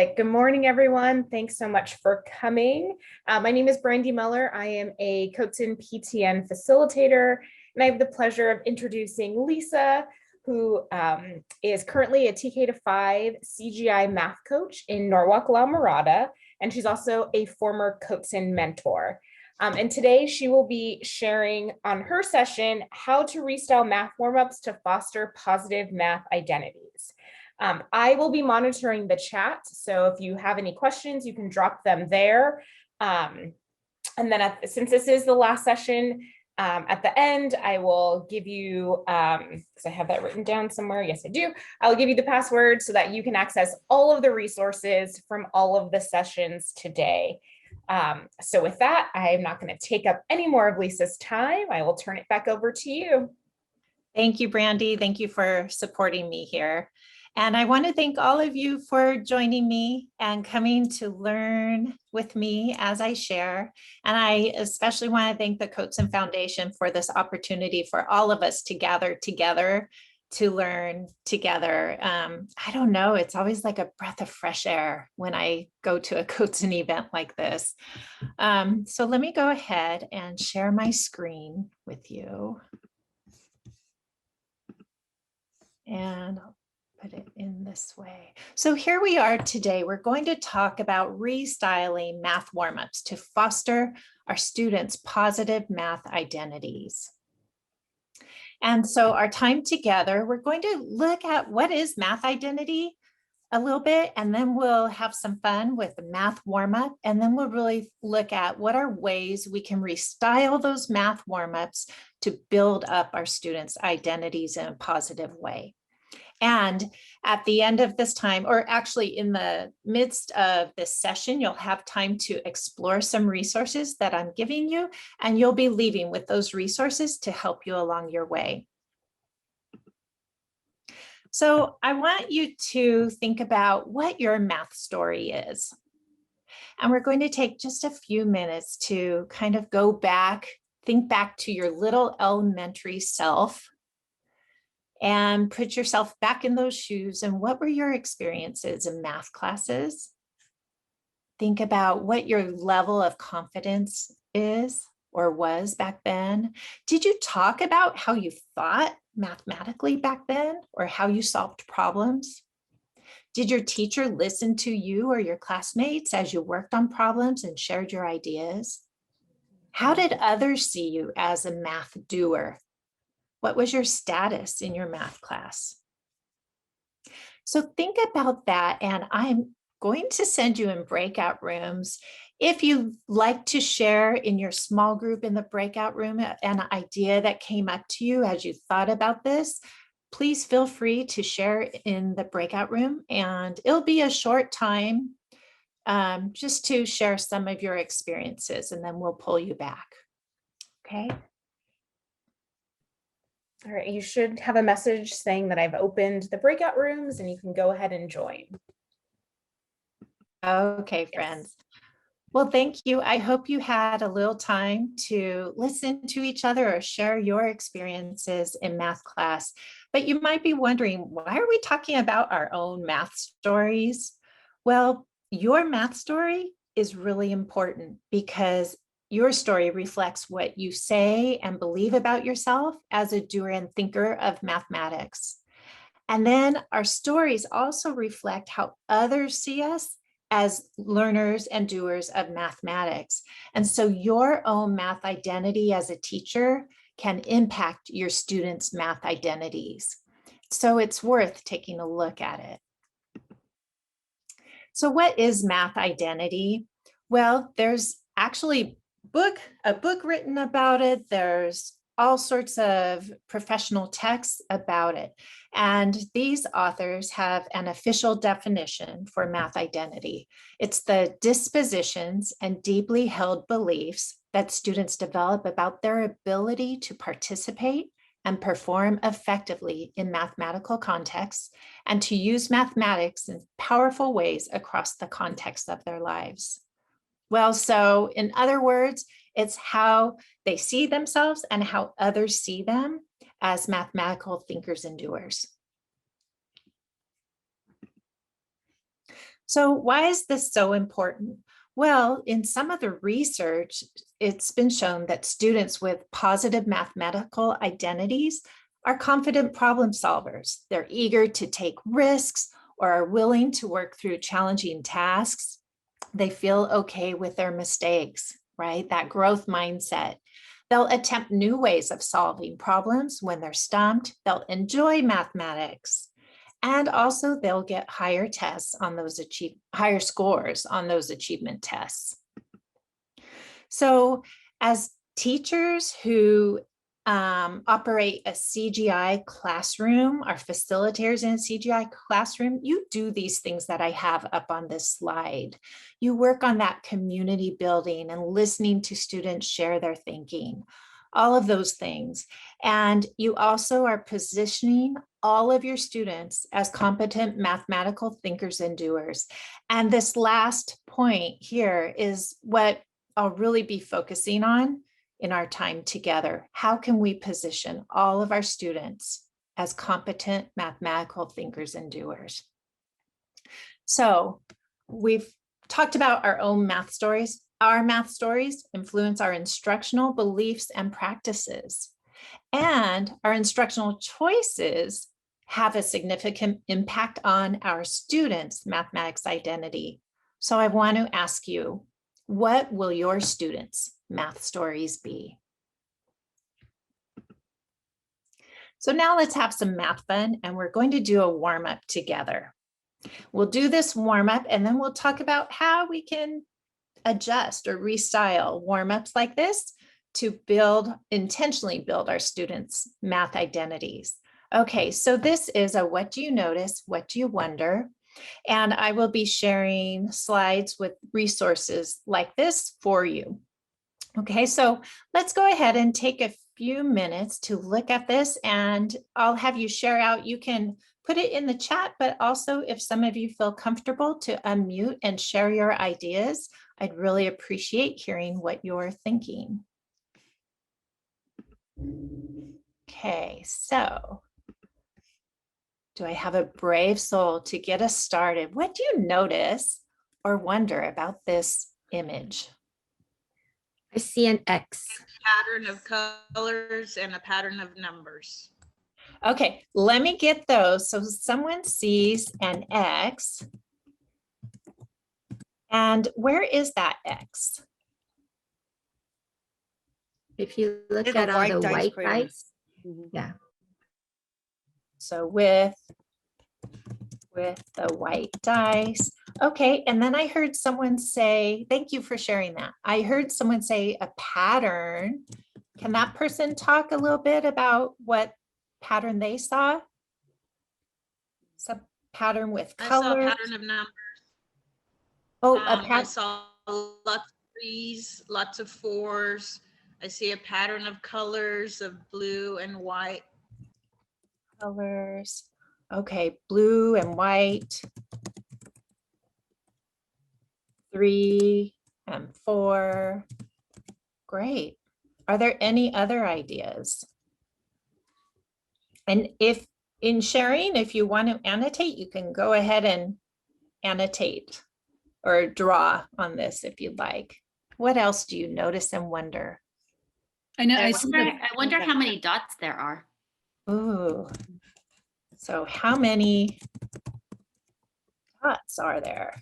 Good morning, everyone. Thanks so much for coming. My name is Brandy Muller. I am a Coatson PTN facilitator, and I have the pleasure of introducing Lisa, who is currently a TK to 5 CGI math coach in Norwalk, La Mirada, and she's also a former Coatson mentor. And today she will be sharing on her session how to restyle math warmups to foster positive math identities. I will be monitoring the chat, so if you have any questions, you can drop them there. And then since this is the last session, at the end, I will give you, because I have that written down somewhere. Yes, I do. I'll give you the password so that you can access all of the resources from all of the sessions today. So with that, I'm not going to take up any more of Lisa's time. I will turn it back over to you. Thank you, Brandy. Thank you for supporting me here. And I want to thank all of you for joining me and coming to learn with me as I share. And I especially want to thank the Coatson Foundation for this opportunity for all of us to gather together to learn together. I don't know, it's always like a breath of fresh air when I go to a Coatson event like this. So let me go ahead and share my screen with you. And I'll put it in this way. So here we are today. We're going to talk about restyling math warmups to foster our students' positive math identities. And so our time together, we're going to look at what is math identity a little bit, and then we'll have some fun with the math warmup. And then we'll really look at what are ways we can restyle those math warmups to build up our students' identities in a positive way. And at the end of this time, or actually in the midst of this session, you'll have time to explore some resources that I'm giving you, and you'll be leaving with those resources to help you along your way. So I want you to think about what your math story is. And we're going to take just a few minutes to kind of go back, think back to your little elementary self, and put yourself back in those shoes. And what were your experiences in math classes? Think about what your level of confidence is or was back then. Did you talk about how you thought mathematically back then or how you solved problems? Did your teacher listen to you or your classmates as you worked on problems and shared your ideas? How did others see you as a math doer? What was your status in your math class? So think about that, and I'm going to send you in breakout rooms. If you'd like to share in your small group in the breakout room an idea that came up to you as you thought about this, please feel free to share in the breakout room, and it'll be a short time just to share some of your experiences, and then we'll pull you back. Okay. All right, you should have a message saying that I've opened the breakout rooms and you can go ahead and join. Okay, friends. Well, thank you. I hope you had a little time to listen to each other or share your experiences in math class. But you might be wondering, why are we talking about our own math stories? Well, your math story is really important because your story reflects what you say and believe about yourself as a doer and thinker of mathematics. And then our stories also reflect how others see us as learners and doers of mathematics. And so your own math identity as a teacher can impact your students' math identities. So it's worth taking a look at it. So what is math identity? Well, there's actually a book written about it. There's all sorts of professional texts about it. And these authors have an official definition for math identity. It's the dispositions and deeply held beliefs that students develop about their ability to participate and perform effectively in mathematical contexts and to use mathematics in powerful ways across the context of their lives. Well, so in other words, it's how they see themselves and how others see them as mathematical thinkers and doers. So why is this so important? Well, in some of the research, it's been shown that students with positive mathematical identities are confident problem solvers. They're eager to take risks or are willing to work through challenging tasks. They feel okay with their mistakes, right? That growth mindset. They'll attempt new ways of solving problems when they're stumped. They'll enjoy mathematics. And also they'll get higher tests on those higher scores on those achievement tests. So as teachers who operate a CGI classroom, are facilitators in a CGI classroom, you do these things that I have up on this slide. You work on that community building and listening to students share their thinking, all of those things. And you also are positioning all of your students as competent mathematical thinkers and doers. And this last point here is what I'll really be focusing on in our time together. How can we position all of our students as competent mathematical thinkers and doers? So we've talked about our own math stories. Our math stories influence our instructional beliefs and practices. And our instructional choices have a significant impact on our students' mathematics identity. So I want to ask you, what will your students' math stories be? So now let's have some math fun, and we're going to do a warm up together. We'll do this warm up and then we'll talk about how we can adjust or restyle warm ups like this to intentionally build our students' math identities. Okay, so this is a what do you notice, what do you wonder? And I will be sharing slides with resources like this for you. Okay, so let's go ahead and take a few minutes to look at this, and I'll have you share out. You can put it in the chat, but also if some of you feel comfortable to unmute and share your ideas, I'd really appreciate hearing what you're thinking. Okay, so do I have a brave soul to get us started? What do you notice or wonder about this image? I see an X. Pattern of colors and a pattern of numbers. Okay, let me get those. So someone sees an X. And where is that X? If you look There's at a on the white dice white crayon. dice, yeah. So with the white dice. Okay, and then I heard someone say, thank you for sharing that. I heard someone say a pattern. Can that person talk a little bit about what pattern they saw? Some pattern with I saw a color. pattern of numbers. Oh, a I pattern. saw lots of threes, lots of fours. I see a pattern of colors of blue and white. Colors. Okay, blue and white. 3 and 4. Great. Are there any other ideas? And if in sharing, if you want to annotate, you can go ahead and annotate or draw on this if you'd like. What else do you notice and wonder? I know. I I wonder how many dots there are. Ooh. So how many dots are there?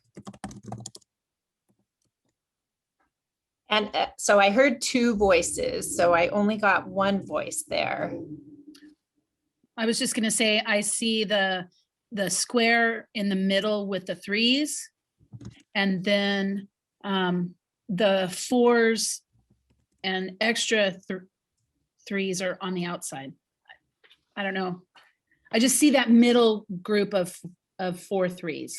And so I heard 2 voices, so I only got 1 voice there. I was just going to say, I see the square in the middle with the 3s, and then the 4s and extra 3s are on the outside. I don't know. I just see that middle group of 4 3s.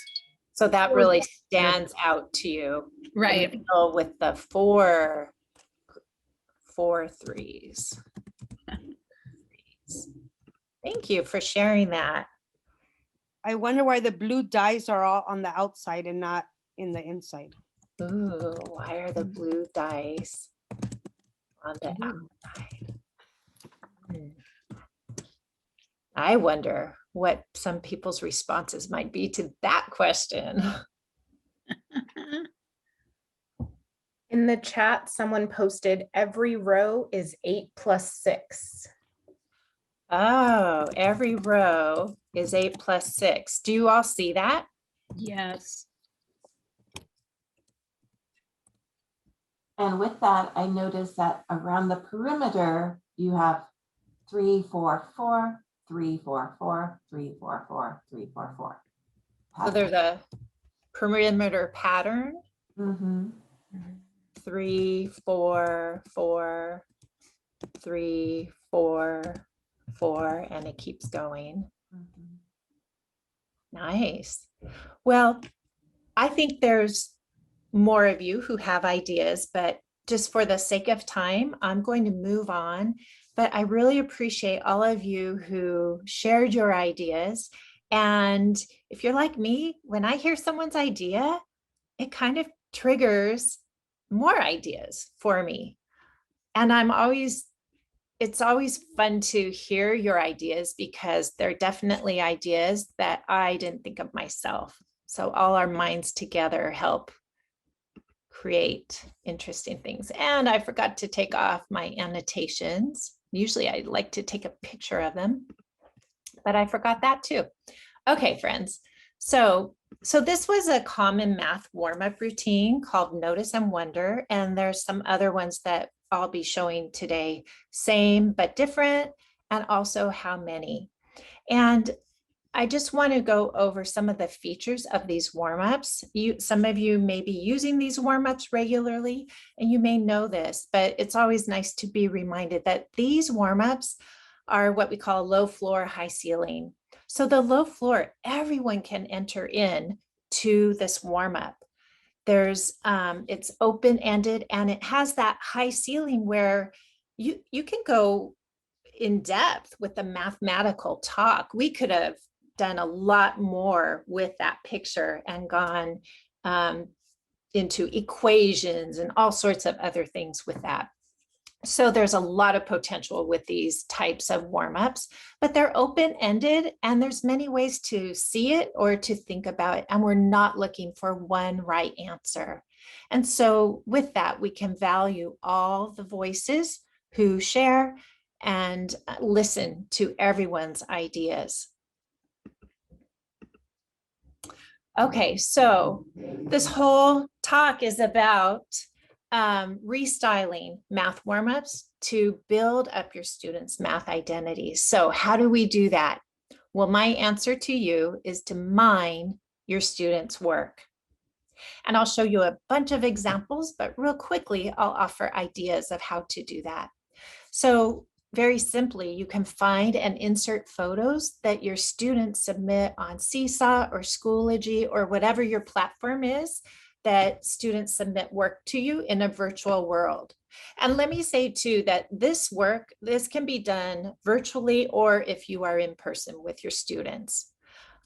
So that really stands out to you. Right. The middle with the 4 3s. Thank you for sharing that. I wonder why the blue dice are all on the outside and not in the inside. Ooh, why are the blue dice on the outside? I wonder what some people's responses might be to that question. In the chat, someone posted every row is 8 plus 6. Oh, every row is 8 plus 6. Do you all see that? Yes. And with that, I noticed that around the perimeter, you have 3, 4, 4, 3, 4, 4, 3, 4, 4, 3, 4, 4. So there's a perimeter pattern. Mm-hmm. 3, 4, 4, 3, 4, 4, and it keeps going. Mm-hmm. Nice. Well, I think there's more of you who have ideas, but just for the sake of time, I'm going to move on. But I really appreciate all of you who shared your ideas. And if you're like me, when I hear someone's idea, it kind of triggers more ideas for me. And it's always fun to hear your ideas because they're definitely ideas that I didn't think of myself. So all our minds together help create interesting things. And I forgot to take off my annotations. Usually I like to take a picture of them, but I forgot that too. Okay, friends. So this was a common math warm-up routine called Notice and Wonder. And there's some other ones that I'll be showing today, same but different, and also how many. And I just want to go over some of the features of these warm-ups. Some of you may be using these warm-ups regularly, and you may know this, but it's always nice to be reminded that these warm-ups are what we call low floor, high ceiling. So the low floor, everyone can enter in to this warm-up. It's open-ended, and it has that high ceiling where you can go in depth with the mathematical talk. We could have done a lot more with that picture and gone into equations and all sorts of other things with that. So there's a lot of potential with these types of warm-ups, but they're open-ended and there's many ways to see it or to think about it. And we're not looking for one right answer. And so with that, we can value all the voices who share and listen to everyone's ideas. Okay, so this whole talk is about restyling math warm-ups to build up your students' math identities. So how do we do that? Well, my answer to you is to mine your students' work. And I'll show you a bunch of examples, but real quickly, I'll offer ideas of how to do that. So very simply, you can find and insert photos that your students submit on Seesaw or Schoology or whatever your platform is that students submit work to you in a virtual world. And let me say too that this can be done virtually or if you are in person with your students.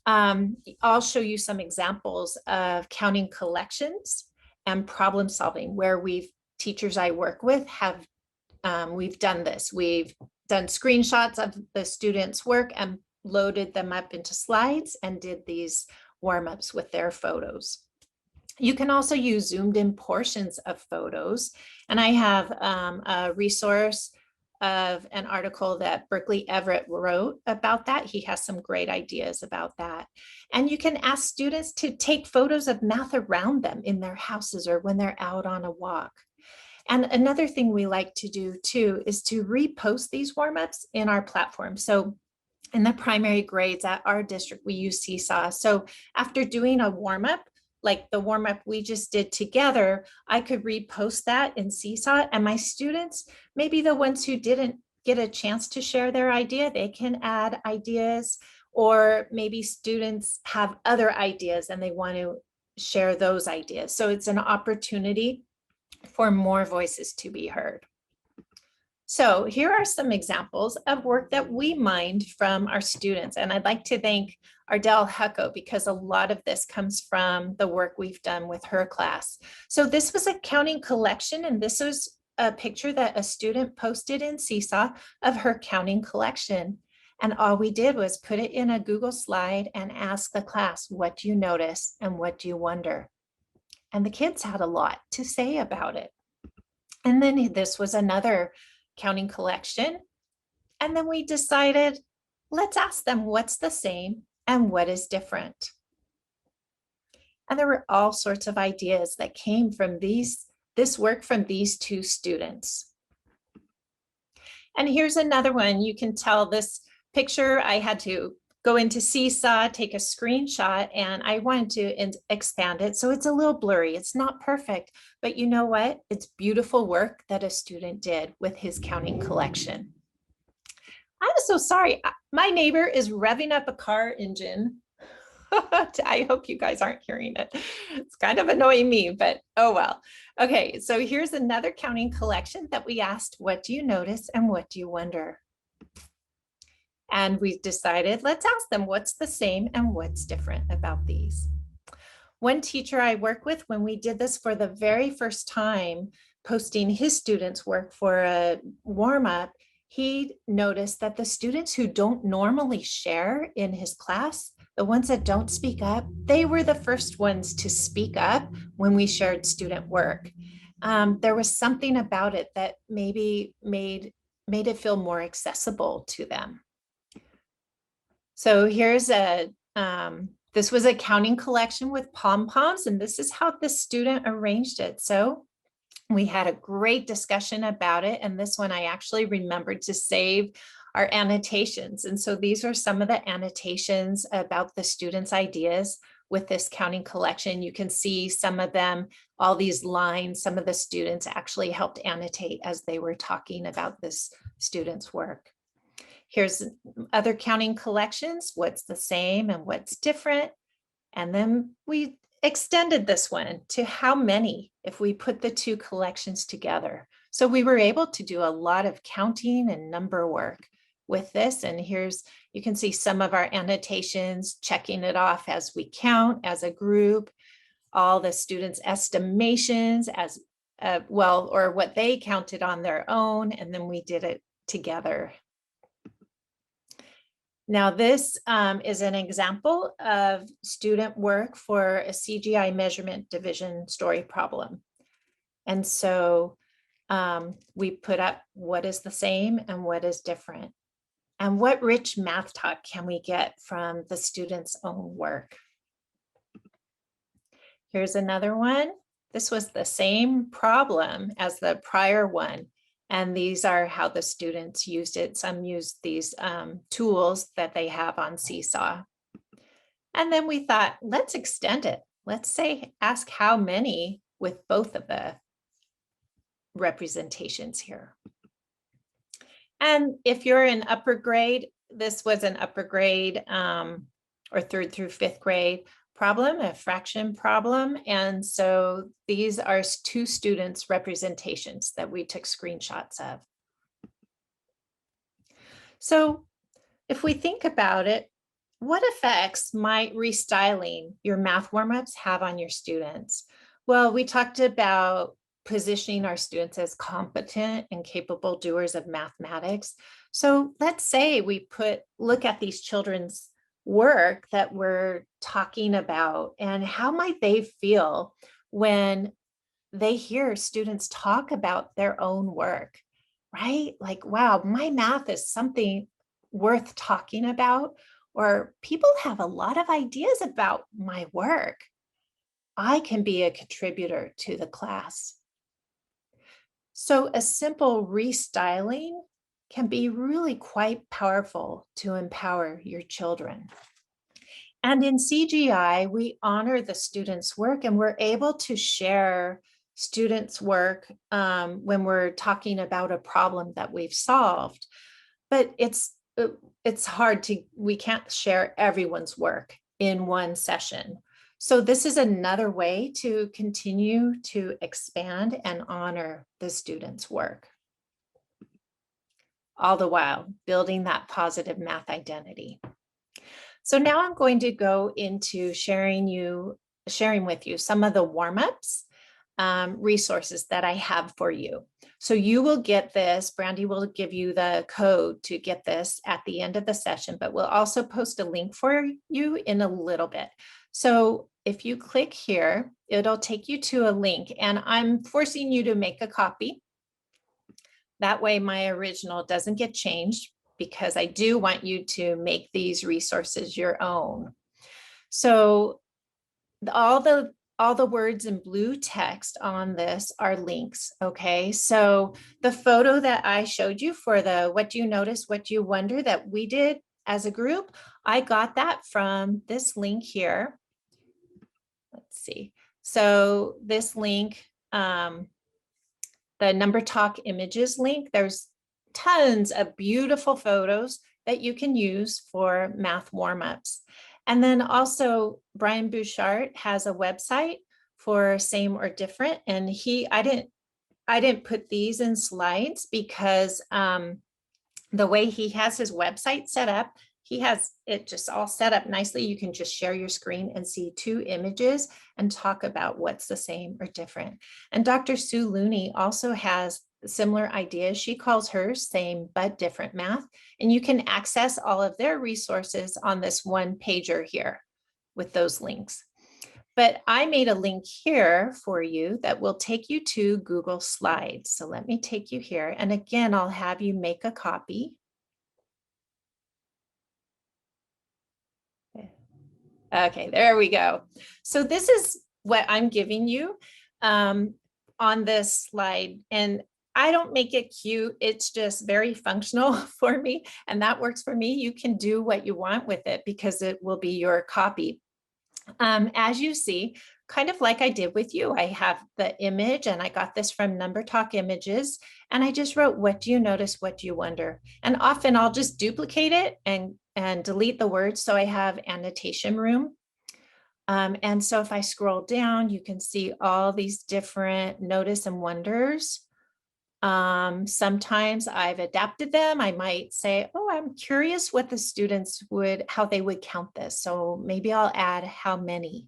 I'll show you some examples of counting collections and problem solving where teachers I work with have we've done this. We've done screenshots of the students' work and loaded them up into slides and did these warm-ups with their photos. You can also use zoomed in portions of photos. And I have a resource of an article that Berkeley Everett wrote about that. He has some great ideas about that. And you can ask students to take photos of math around them in their houses or when they're out on a walk. And another thing we like to do too is to repost these warm-ups in our platform. So in the primary grades at our district, we use Seesaw. So after doing a warm-up, like the warm-up we just did together, I could repost that in Seesaw, and my students, maybe the ones who didn't get a chance to share their idea, they can add ideas, or maybe students have other ideas and they want to share those ideas. So it's an opportunity for more voices to be heard. So here are some examples of work that we mined from our students. And I'd like to thank Ardell Hucko because a lot of this comes from the work we've done with her class. So this was a counting collection, and this was a picture that a student posted in Seesaw of her counting collection. And all we did was put it in a Google slide and ask the class, what do you notice and what do you wonder? And the kids had a lot to say about it. And then this was another counting collection. And then we decided, let's ask them what's the same and what is different. And there were all sorts of ideas that came from this work from these two students. And here's another one. You can tell this picture, I had to go into Seesaw, take a screenshot, and I wanted to expand it. So it's a little blurry. It's not perfect, but you know what? It's beautiful work that a student did with his counting collection. I'm so sorry. My neighbor is revving up a car engine. I hope you guys aren't hearing it. It's kind of annoying me, but oh well. Okay, so here's another counting collection that we asked, what do you notice and what do you wonder? And we decided, let's ask them what's the same and what's different about these. One teacher I work with, when we did this for the very first time, posting his students' work for a warm-up, he noticed that the students who don't normally share in his class, the ones that don't speak up, they were the first ones to speak up when we shared student work. There was something about it that maybe made it feel more accessible to them. So here's this was a counting collection with pom-poms, and this is how the student arranged it. So we had a great discussion about it. And this one, I actually remembered to save our annotations. And so these are some of the annotations about the students' ideas with this counting collection. You can see some of them, all these lines, some of the students actually helped annotate as they were talking about this student's work. Here's other counting collections, what's the same and what's different. And then we extended this one to how many if we put the two collections together. So we were able to do a lot of counting and number work with this. And here's, you can see some of our annotations, checking it off as we count as a group, all the students' estimations as well, or what they counted on their own, and then we did it together. Now this is an example of student work for a CGI measurement division story problem. And so we put up what is the same and what is different. And what rich math talk can we get from the students' own work? Here's another one. This was the same problem as the prior one. And these are how the students used it. Some used these tools that they have on Seesaw. And then we thought, let's extend it. Let's say, ask how many with both of the representations here. And if you're in upper grade, this was an upper grade or 3rd through 5th grade problem, a fraction problem. And so these are two students' representations that we took screenshots of. So if we think about it, what effects might restyling your math warm-ups have on your students? Well, we talked about positioning our students as competent and capable doers of mathematics. So let's say we look at these children's work that we're talking about, and how might they feel when they hear students talk about their own work, right? Like, wow, my math is something worth talking about, or people have a lot of ideas about my work. I can be a contributor to the class. So a simple restyling can be really quite powerful to empower your children. And in CGI, we honor the students' work, and we're able to share students' work when we're talking about a problem that we've solved. But it's hard we can't share everyone's work in one session. So this is another way to continue to expand and honor the students' work, all the while building that positive math identity. So now I'm going to go into sharing with you some of the warm-ups resources that I have for you. So you will get this, Brandy will give you the code to get this at the end of the session, but we'll also post a link for you in a little bit. So if you click here, it'll take you to a link, and I'm forcing you to make a copy That way my original doesn't get changed, because I do want you to make these resources your own. So all the words in blue text on this are links. Okay, so the photo that I showed you for the what do you notice, what do you wonder that we did as a group, I got that from this link here. Let's see. So this link, the Number Talk Images link, there's tons of beautiful photos that you can use for math warm-ups. And then also Brian Bouchard has a website for Same or Different. And I didn't put these in slides because the way he has his website set up, he has it just all set up nicely. You can just share your screen and see 2 images and talk about what's the same or different. And Dr. Sue Looney also has similar ideas. She calls hers Same but Different Math. And you can access all of their resources on this one pager here with those links. But I made a link here for you that will take you to Google Slides. So let me take you here. And again, I'll have you make a copy. Okay, there we go. So this is what I'm giving you on this slide. And I don't make it cute. It's just very functional for me. And that works for me. You can do what you want with it because it will be your copy. As you see, kind of like I did with you, I have the image and I got this from Number Talk Images. And I just wrote, what do you notice? What do you wonder? And often I'll just duplicate it and delete the words. So I have Annotation Room. And so if I scroll down, you can see all these different notice and wonders. Sometimes I've adapted them. I might say, oh, I'm curious what the students how they would count this. So maybe I'll add how many.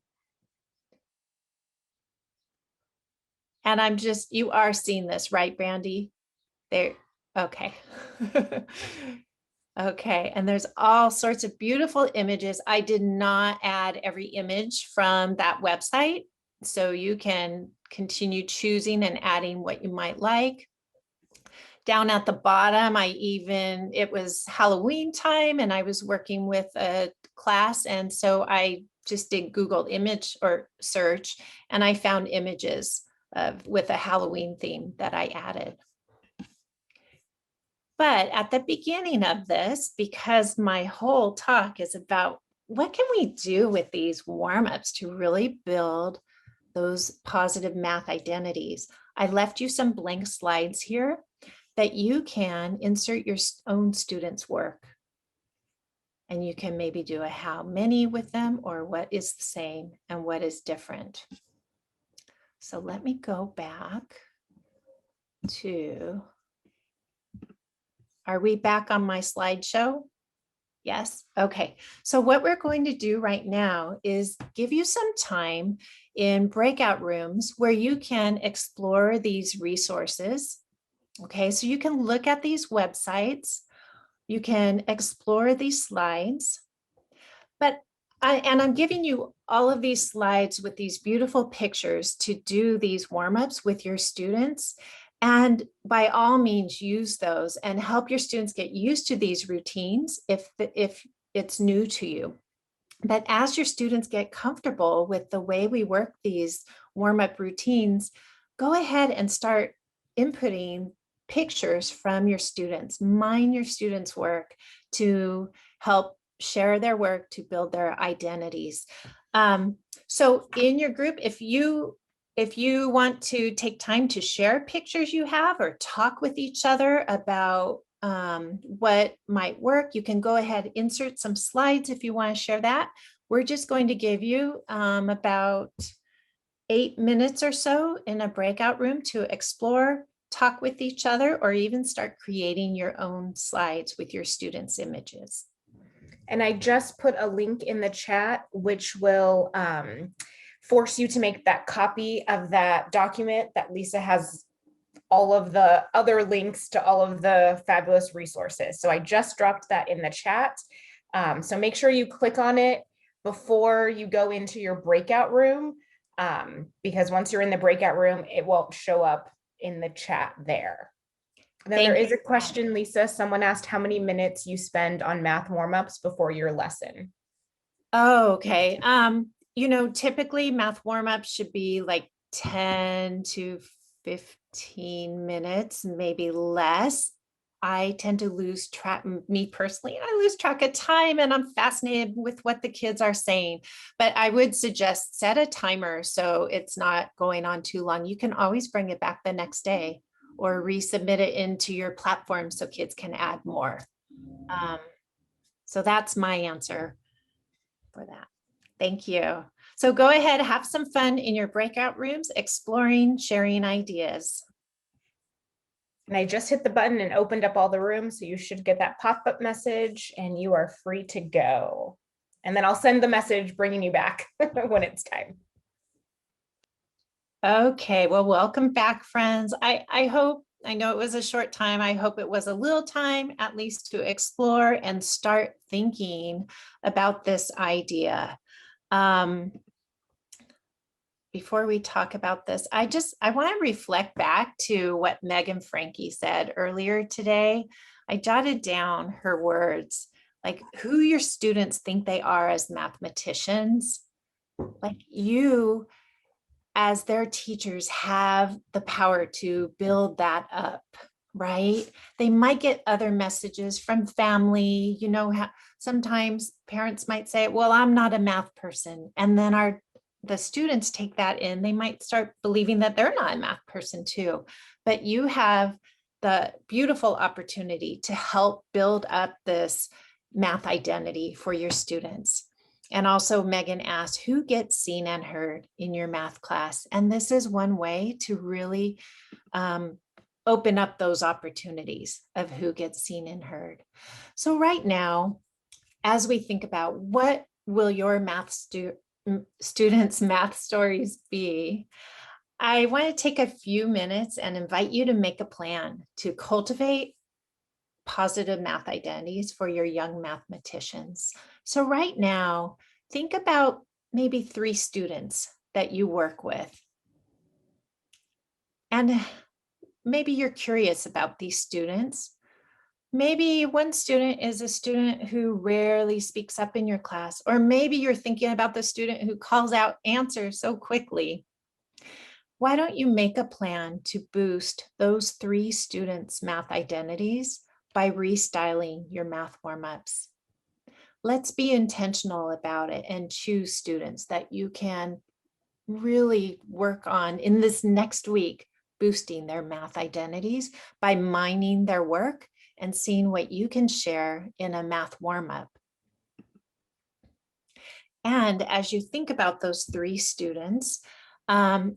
And you are seeing this, right, Brandy? There, okay. Okay, and there's all sorts of beautiful images. I did not add every image from that website, so you can continue choosing and adding what you might like. Down at the bottom, it was Halloween time and I was working with a class. And so I just did Google image or search and I found images with a Halloween theme that I added. But at the beginning of this, because my whole talk is about what can we do with these warm-ups to really build those positive math identities, I left you some blank slides here that you can insert your own students' work. And you can maybe do a how many with them or what is the same and what is different. So let me go back to, are we back on my slideshow? Yes, okay. So what we're going to do right now is give you some time in breakout rooms where you can explore these resources. Okay, so you can look at these websites, you can explore these slides, I'm giving you all of these slides with these beautiful pictures to do these warm-ups with your students. And by all means, use those and help your students get used to these routines if it's new to you. But as your students get comfortable with the way we work these warm-up routines, go ahead and start inputting pictures from your students, mine your students' work to help share their work to build their identities. So in your group, if you want to take time to share pictures you have or talk with each other about what might work, you can go ahead, insert some slides if you want to share that. We're just going to give you about 8 minutes or so in a breakout room to explore, talk with each other, or even start creating your own slides with your students' images. And I just put a link in the chat, which will force you to make that copy of that document that Lisa has all of the other links to all of the fabulous resources. So I just dropped that in the chat. So make sure you click on it before you go into your breakout room, because once you're in the breakout room, it won't show up in the chat there. Now there is a question, Lisa. Someone asked how many minutes you spend on math warm-ups before your lesson. Oh, okay. Typically math warm-up should be like 10 to 15 minutes, maybe less. I tend to lose track, me personally, I lose track of time, and I'm fascinated with what the kids are saying. But I would suggest set a timer so it's not going on too long. You can always bring it back the next day or resubmit it into your platform so kids can add more. So that's my answer for that. Thank you. So go ahead, have some fun in your breakout rooms, exploring, sharing ideas. And I just hit the button and opened up all the rooms, so you should get that pop-up message and you are free to go. And then I'll send the message bringing you back when it's time. Okay, well, welcome back, friends. I know it was a short time. I hope it was a little time at least to explore and start thinking about this idea. Before we talk about this, I want to reflect back to what Megan Frankie said earlier today. I jotted down her words, like who your students think they are as mathematicians. Like you, as their teachers, have the power to build that up, right? They might get other messages from family. Sometimes parents might say, well, I'm not a math person. And then the students take that in. They might start believing that they're not a math person too. But you have the beautiful opportunity to help build up this math identity for your students. And also Megan asked, who gets seen and heard in your math class? And this is one way to really open up those opportunities of who gets seen and heard. So right now, as we think about what will your students' math stories be, I want to take a few minutes and invite you to make a plan to cultivate positive math identities for your young mathematicians. So right now, think about maybe 3 students that you work with. And maybe you're curious about these students. Maybe one student is a student who rarely speaks up in your class, or maybe you're thinking about the student who calls out answers so quickly. Why don't you make a plan to boost those 3 students' math identities by restyling your math warm-ups? Let's be intentional about it and choose students that you can really work on in this next week, boosting their math identities by mining their work and seeing what you can share in a math warm-up. And as you think about those 3 students,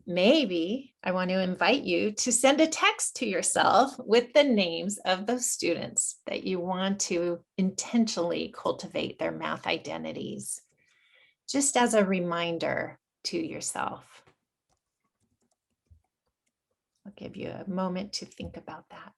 maybe I want to invite you to send a text to yourself with the names of those students that you want to intentionally cultivate their math identities, just as a reminder to yourself. I'll give you a moment to think about that.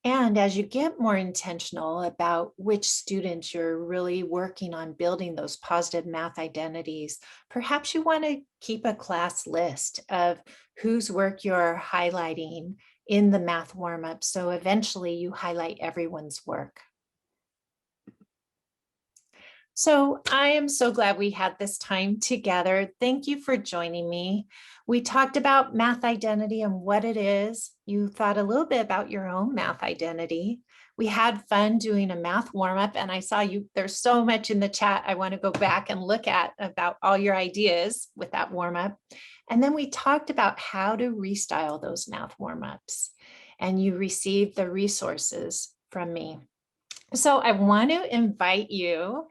And as you get more intentional about which students you're really working on building those positive math identities, perhaps you want to keep a class list of whose work you're highlighting in the math warm-up. So eventually you highlight everyone's work. So I am so glad we had this time together. Thank you for joining me. We talked about math identity and what it is. You thought a little bit about your own math identity. We had fun doing a math warm-up, and I saw there's so much in the chat I want to go back and look at about all your ideas with that warm-up. And then we talked about how to restyle those math warm-ups, and you received the resources from me. So I want to invite you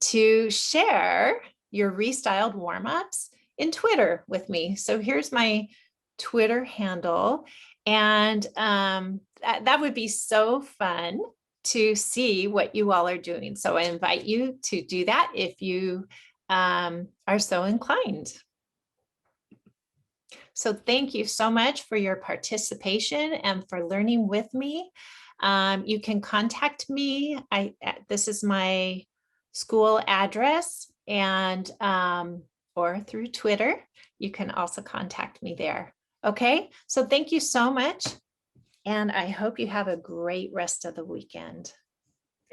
to share your restyled warm-ups in Twitter with me. So here's my Twitter handle, and that would be so fun to see what you all are doing. So I invite you to do that if you are so inclined. So thank you so much for your participation and for learning with me. You can contact me. This is my school address, and or through Twitter. You can also contact me there. Okay, so thank you so much. And I hope you have a great rest of the weekend.